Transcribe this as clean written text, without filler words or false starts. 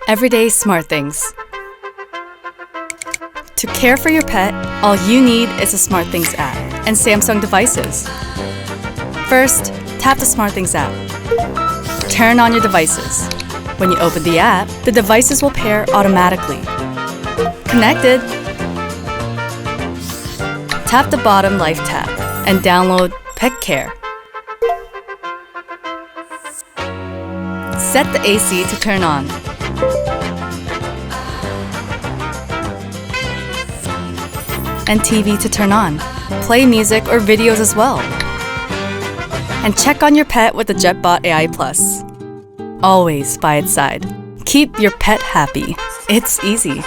Everyday smart things. To care for your pet, all you need is a SmartThings app and Samsung devices. First, tap the SmartThings app. Turn on your devices. When you open the app, the devices will pair automatically. Connected. Tap the bottom Life tab and download Pet Care. Set the AC to turn on. And TV to turn on. Play music or videos as well. And check on your pet with the JetBot AI Plus. Always by its side. Keep your pet happy. It's easy.